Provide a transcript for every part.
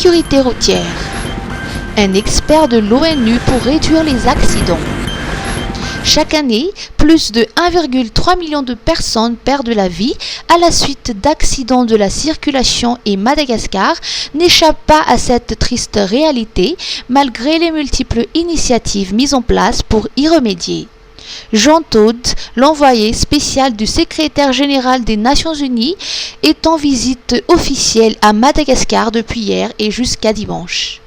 sécurité routière. Un expert de l'ONU pour réduire les accidents. Chaque année, plus de 1,3 million de personnes perdent la vie à la suite d'accidents de la circulation et Madagascar n'échappe pas à cette triste réalité malgré les multiples initiatives mises en place pour y remédier. Jean Todt, l'envoyé spécial du secrétaire général des Nations Unies, est en visite officielle à Madagascar depuis hier et jusqu'à dimanche.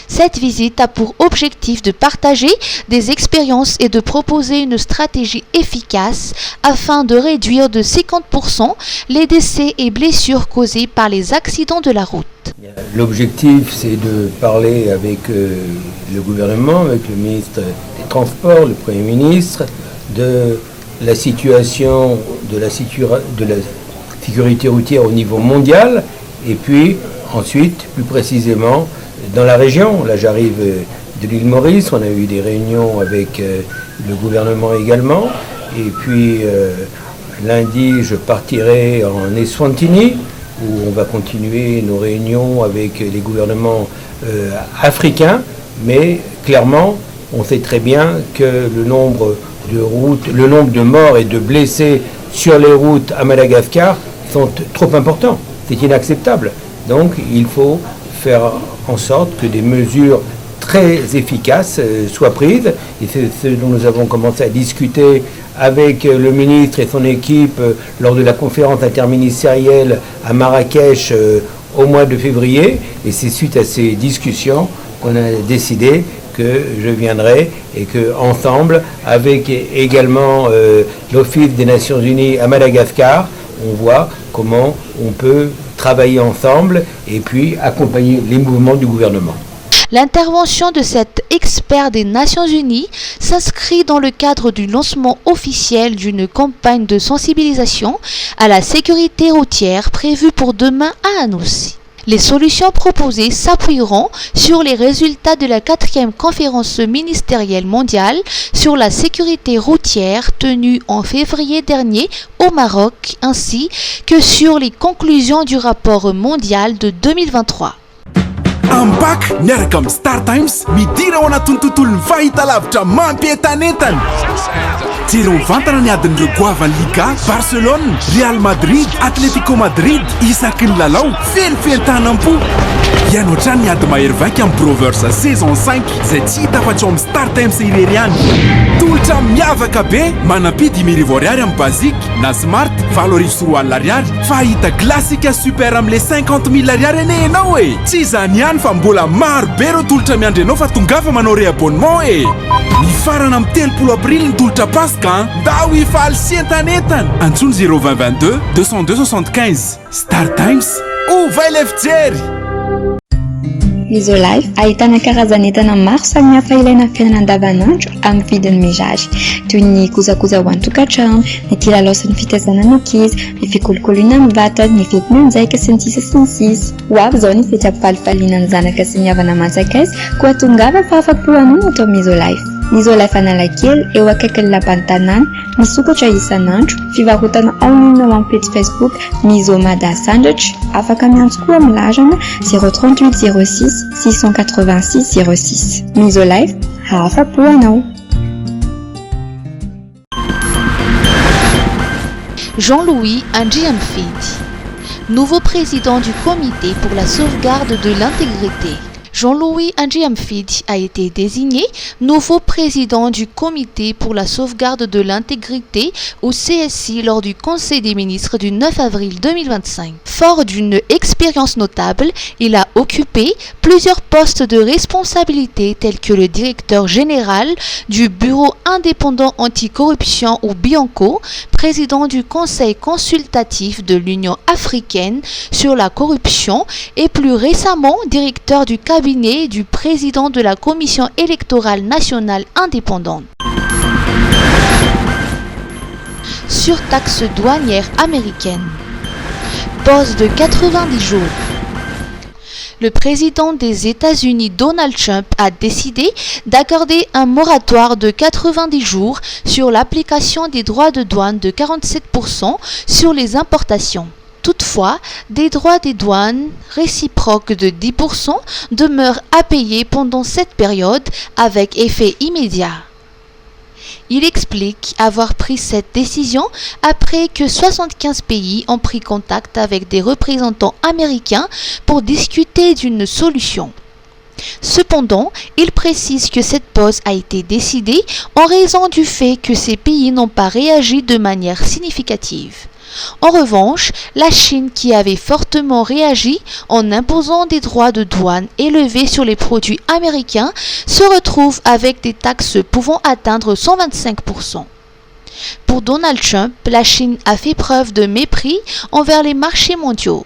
Cette visite a pour objectif de partager des expériences et de proposer une stratégie efficace afin de réduire de 50% les décès et blessures causés par les accidents de la route. L'objectif, c'est de parler avec le gouvernement, avec le ministre des Transports, le Premier ministre, de la situation de la sécurité routière au niveau mondial, et puis ensuite, plus précisément, dans la région. Là, j'arrive de l'île Maurice, on a eu des réunions avec le gouvernement également, et puis lundi, je partirai en Eswatini, où on va continuer nos réunions avec les gouvernements africains, mais clairement, on sait très bien que le nombre de morts et de blessés sur les routes à Madagascar sont trop importants. C'est inacceptable. Donc, il faut faire en sorte que des mesures très efficaces soient prises. Et c'est ce dont nous avons commencé à discuter avec le ministre et son équipe lors de la conférence interministérielle à Marrakech au mois de février. Et c'est suite à ces discussions qu'on a décidé que je viendrai et que ensemble, avec également l'Office des Nations Unies à Madagascar, on voit comment on peut travailler ensemble et puis accompagner les mouvements du gouvernement. L'intervention de cet expert des Nations Unies s'inscrit dans le cadre du lancement officiel d'une campagne de sensibilisation à la sécurité routière prévue pour demain à Anoussi. Les solutions proposées s'appuieront sur les résultats de la 4e conférence ministérielle mondiale sur la sécurité routière tenue en février dernier au Maroc, ainsi que sur les conclusions du rapport mondial de 2023. Ambak miaraka amin'ny Star Times midira ao anatin'ny tontolon'ny fahitalavitra mampientanentana. Jereo mivantana ny adin'ireo goavan'ny Liga, Barcelone, Real Madrid, Atletico Madrid, isaky ny lalao, fenifentanam-po. Ianao trano ny ady mahery vaika amin'ny Brovers saison 5 izay tsy hita afa-tsy ao amin'ny Star Times irery ihany. Tolotra miavaka be, manam-pidy 1000 ariary amin'ny basique, na smart 7,4 ariary, fa hita klasika super amin'le 50 000 ariary ene ianao e. Tsy izany ihany fa mbola maro be ireo tolotra miandry anao fa tongafa manao réabonnement e. Ny farana amin'ny 30 aprily ny tolotra Pasika, nda ho ifaly sy entanentana. Antsony 02022 202 75. Star Times, ova ilay fijery. Isolife ahitana karazan'entana maro samihafa ilaina amin'ny fiainana andavanandro amin'ny vidiny mirary, toy ny kojakoja ho an-tokantrano, ny kilalao sy ny fitaizana ny ankizy, ny fikolokoloina amin'ny vatana, ny fety mianjaika sy ny sisa sy ny sisa. Ho avy izao ny fety ampifalifaliana ny zanaka sy ny havana manjakaizy koa tongava fa afa-po anoina atao amin'ny Isolife. Ny Isolife Analakely eo akaikin'ny lapan'ny tanàna, misokatra isan'andro, fivarotana online ao amin'ny page Facebook Misomada Sandwich, afaka miantso koa amin'ny larana 038 06 686 06. Isolife, afa-po anao. Jean-Louis Andjiamfidi, nouveau président du comité pour la sauvegarde de l'intégrité. Jean-Louis Andjiamfidi a été désigné nouveau président du comité pour la sauvegarde de l'intégrité au CSI lors du Conseil des ministres du 9 avril 2025. Fort d'une expérience notable, il a occupé plusieurs postes de responsabilité tels que le directeur général du Bureau indépendant anticorruption ou BIANCO, président du Conseil consultatif de l'Union africaine sur la corruption et plus récemment directeur du cabinet du président de la Commission électorale nationale indépendante. Surtaxe douanière américaine. Pause de 90 jours. Le président des États-Unis Donald Trump a décidé d'accorder un moratoire de 90 jours sur l'application des droits de douane de 47% sur les importations. Toutefois, des droits des douanes réciproques de 10% demeurent à payer pendant cette période avec effet immédiat. Il explique avoir pris cette décision après que 75 pays ont pris contact avec des représentants américains pour discuter d'une solution. Cependant, il précise que cette pause a été décidée en raison du fait que ces pays n'ont pas réagi de manière significative. En revanche, la Chine, qui avait fortement réagi en imposant des droits de douane élevés sur les produits américains, se retrouve avec des taxes pouvant atteindre 125%. Pour Donald Trump, la Chine a fait preuve de mépris envers les marchés mondiaux.